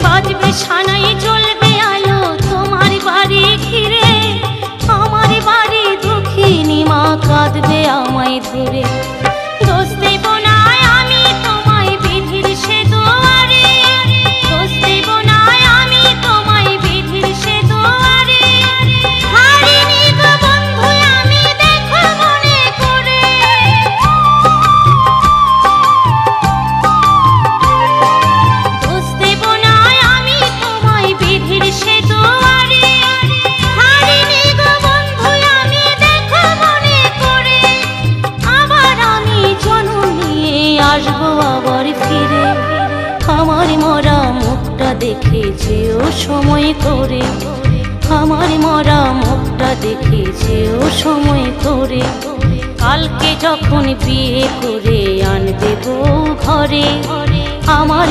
বাজবে সানাই জ্বলবে আলো তোমার বাড়ি ঘিরে, আমার বাড়ি দুঃখিনী মা কাঁদবে আমায় ধরে। দোষ দেব না আমি তোমায় বিধির সে দুয়ারে, দোষ দেব না আমি তোমায় বিধির সে দুয়ারে। হারিনি গো বন্ধু আমি দেখো মনে করে, দোষ দেব না আমি তোমায় বিধির সে দুয়ারে। হারিনি গো বন্ধু আমি দেখো মনে করে, আবার আমি জন্ম নিয়ে আসবো আবার ফিরে। আমার মরা মুখটা দেখে যেও সময় করে, আমার মরা মুখটা দেখে যেও সময় করে। কালকে যখন বিয়ে করে আনবে বউ ঘরে, আমার